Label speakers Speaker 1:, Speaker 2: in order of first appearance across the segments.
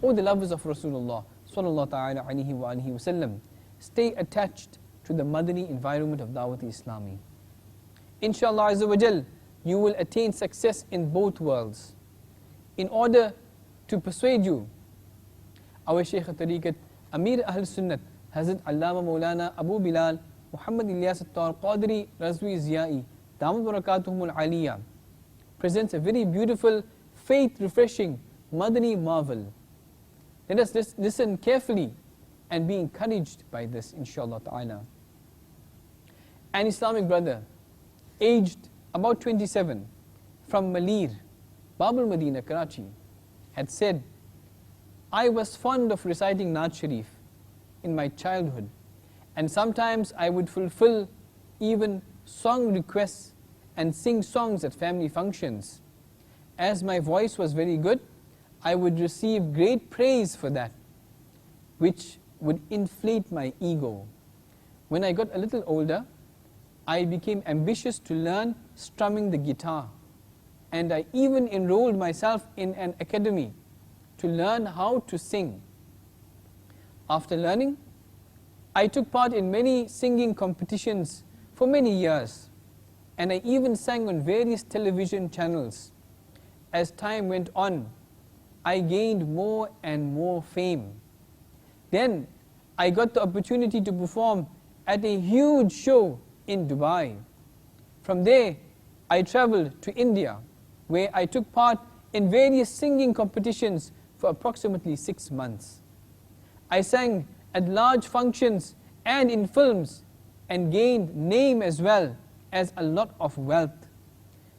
Speaker 1: O the lovers of Rasulullah sallallahu ta'ala alayhi wa alihi wasallam, stay attached to the Madani environment of Dawat Islami. Inshallah Azza wa Jal, you will attain success in both worlds. In order to persuade you, our Shaykh al-Tariqat, Amir Ahl Sunnat, Hazrat Allama Maulana Abu Bilal Muhammad Ilyas al-Qadri Razwi Ziyai, Damat Barakatuhum al-Aliyah, presents a very beautiful, faith-refreshing Madani marvel. Let us listen carefully and be encouraged by this, inshallah ta'ala. An Islamic brother, aged about 27, from Malir, Bab al-Madinah, Karachi, had said, I was fond of reciting Naat Sharif in my childhood, and sometimes I would fulfill even song requests and sing songs at family functions. As my voice was very good, I would receive great praise for that, which would inflate my ego. When I got a little older, I became ambitious to learn strumming the guitar, and I even enrolled myself in an academy to learn how to sing. After learning, I took part in many singing competitions for many years, and I even sang on various television channels. As time went on, I gained more and more fame. Then I got the opportunity to perform at a huge show in Dubai. From there, I traveled to India, where I took part in various singing competitions for approximately 6 months. I sang at large functions and in films and gained name as well as a lot of wealth.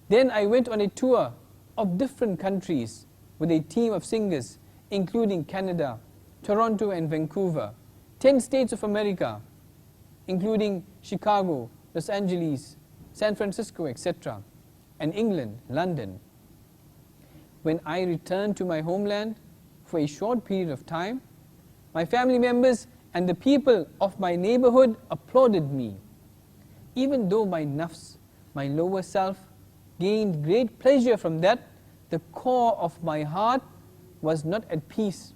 Speaker 1: Then I went on a tour of different countries with a team of singers, including Canada, Toronto and Vancouver, 10 states of America, including Chicago, Los Angeles, San Francisco, etc., and England, London. When I returned to my homeland for a short period of time, my family members and the people of my neighborhood applauded me. Even though my nafs, my lower self, gained great pleasure from that, the core of my heart was not at peace,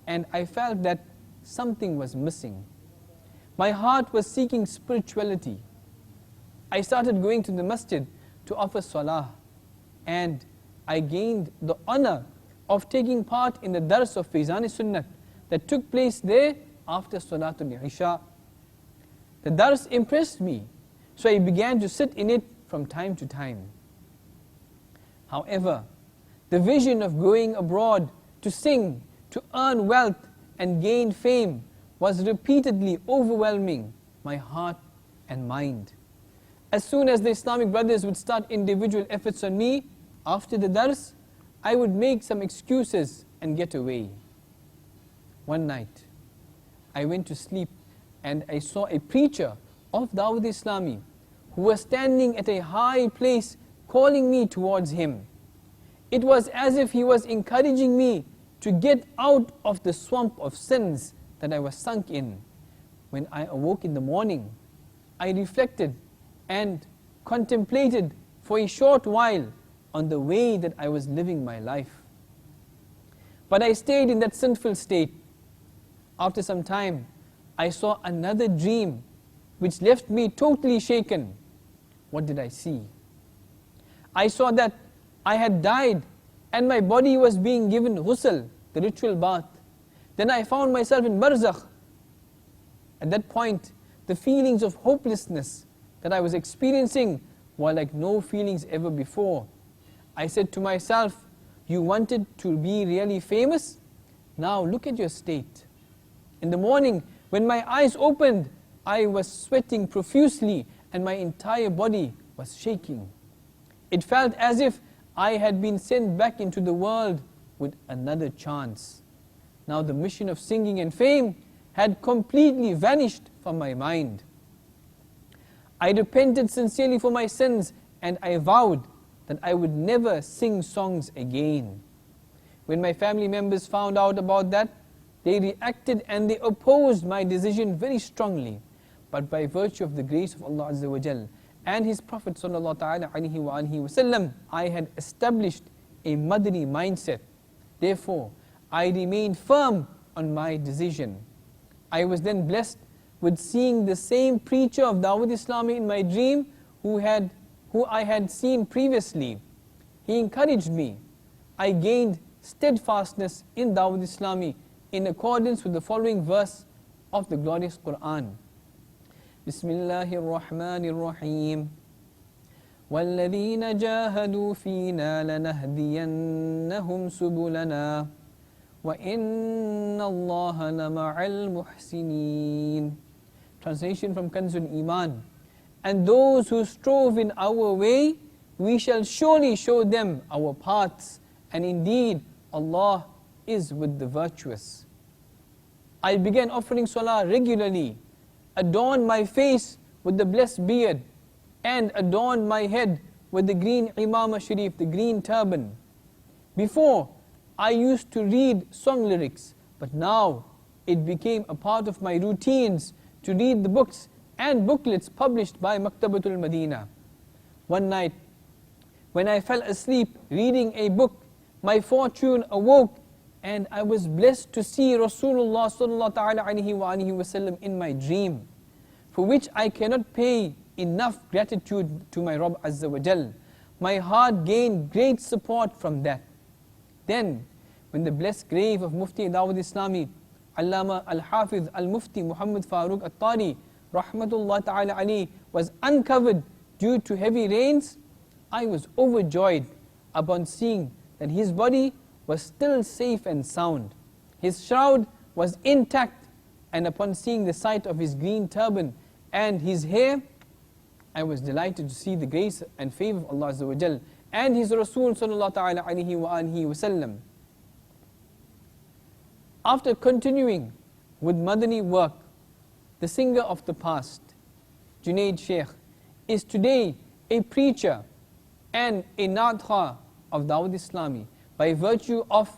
Speaker 1: and I felt that something was missing. My heart was seeking spirituality. I started going to the masjid to offer salah, and I gained the honor of taking part in the dars of Faizan Sunnat that took place there after Salatul Isha. The dars impressed me, so I began to sit in it from time to time. However, the vision of going abroad to sing, to earn wealth and gain fame was repeatedly overwhelming my heart and mind. As soon as the Islamic brothers would start individual efforts on me, after the dars, I would make some excuses and get away. One night, I went to sleep and I saw a preacher of Dawat Islami who was standing at a high place calling me towards him. It was as if he was encouraging me to get out of the swamp of sins that I was sunk in. When I awoke in the morning, I reflected and contemplated for a short while on the way that I was living my life. But I stayed in that sinful state. After some time, I saw another dream which left me totally shaken. What did I see? I saw that I had died and my body was being given ghusl, the ritual bath. Then I found myself in barzakh. At that point, the feelings of hopelessness that I was experiencing were like no feelings ever before. I said to myself, you wanted to be really famous? Now look at your state. In the morning, when my eyes opened, I was sweating profusely and my entire body was shaking. It felt as if I had been sent back into the world with another chance. Now the mission of singing and fame had completely vanished from my mind. I repented sincerely for my sins and I vowed that I would never sing songs again. When my family members found out about that, they reacted and they opposed my decision very strongly. But by virtue of the grace of Allah Azza wa Jal and His Prophet Sallallahu Alaihi Wasallam, I had established a Madani mindset. Therefore, I remained firm on my decision. I was then blessed with seeing the same preacher of Dawud Islami in my dream who I had seen previously. He encouraged me. I gained steadfastness in Dawud Islami in accordance with the following verse of the glorious Quran. Bismillahir Rahmanir Rahim. وَالَّذِينَ جَاهَدُوا فِينَا لَنَهْدِيَنَّهُمْ سُبُلَنَا وَإِنَّ اللَّهَ لَمَعَ الْمُحْسِنِينَ. Translation from Kanzul Iman. And those who strove in our way, we shall surely show them our paths, and indeed Allah is with the virtuous. I began offering salah regularly, adorned my face with the blessed beard, and adorned my head with the green imamah sharif, the green turban. Before, I used to read song lyrics, but now it became a part of my routines to read the books and booklets published by Maktabatul Madina. One night, when I fell asleep reading a book, my fortune awoke, and I was blessed to see Rasulullah sallallahu alaihi wasallam in my dream, for which I cannot pay enough gratitude to my Rabb Azza wa Jal. My heart gained great support from that. Then, when the blessed grave of Mufti Dawud Islami, Allama Al-Hafiz Al-Mufti Muhammad Farooq At-Tari, Rahmatullah Ta'ala Ali, was uncovered due to heavy rains, I was overjoyed upon seeing that his body was still safe and sound. His shroud was intact, and upon seeing the sight of his green turban and his hair, I was delighted to see the grace and favor of Allah Azza wa Jal and His Rasul sallallahu alaihi wasallam. After continuing with Madani work, the singer of the past, Junaid Sheikh, is today a preacher and a nadkha of Dawud Islami by virtue of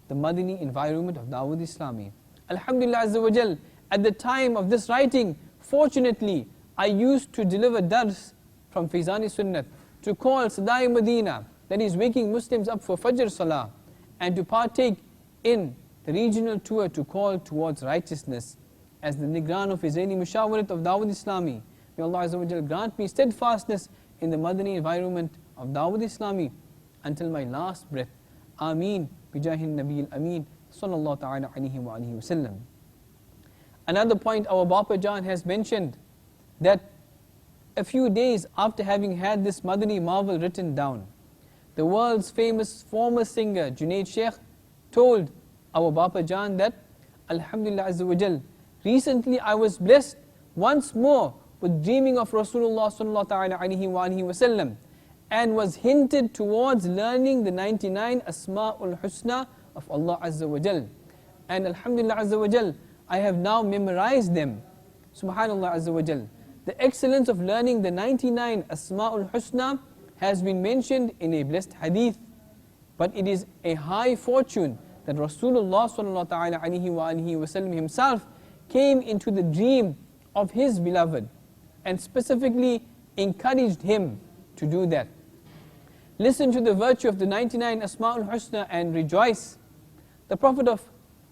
Speaker 1: the Madani environment of Dawud Islami. Alhamdulillah Azza wa Jal, at the time of this writing, fortunately, I used to deliver dars from Fizani Sunnat to call Sadai Madina, that is waking Muslims up for Fajr Salah, and to partake in the regional tour to call towards righteousness. As the Nigran of Izaini Mushawarat of Dawud Islami, may Allah Azza wa Jal grant me steadfastness in the Madani environment of Dawud Islami until my last breath. Ameen. Bijahin Nabil Ameen. Sallallahu ta'ala alayhi wa alihi wa sallam. Another point our Bapa Jan has mentioned, that a few days after having had this Madani marvel written down, the world's famous former singer Junaid Sheikh told our Bapa Jan that, Alhamdulillah Azza wa Jal, recently I was blessed once more with dreaming of Rasulullah sallallahu alaihi wasallam, and was hinted towards learning the 99 Asma'ul Husna of Allah Azza wa Jal. And Alhamdulillah Azza wa Jal, I have now memorized them. Subhanallah Azza wa Jal. The excellence of learning the 99 Asma'ul Husna has been mentioned in a blessed hadith, but it is a high fortune that Rasulullah sallallahu alaihi wasallam himself came into the dream of his beloved and specifically encouraged him to do that. Listen to the virtue of the 99 Asma'ul Husna and rejoice. The Prophet of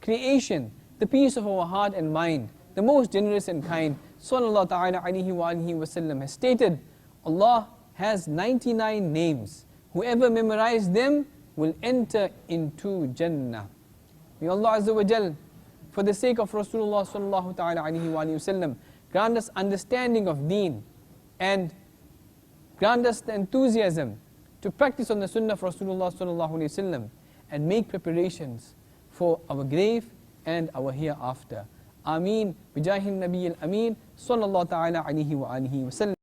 Speaker 1: creation, the peace of our heart and mind, the most generous and kind, sallallahu alaihi wasallam, has stated, Allah has 99 names. Whoever memorizes them will enter into Jannah. May Allah Azza wa Jal, for the sake of Rasulullah sallallahu alaihi wasallam, grant us understanding of deen and grant us the enthusiasm to practice on the sunnah of Rasulullah sallallahu alaihi wasallam and make preparations for our grave and our hereafter. Ameen. Bijahin Nabiyyil Ameen. Sallallahu ta'ala alaihi wa alihi wa sallam.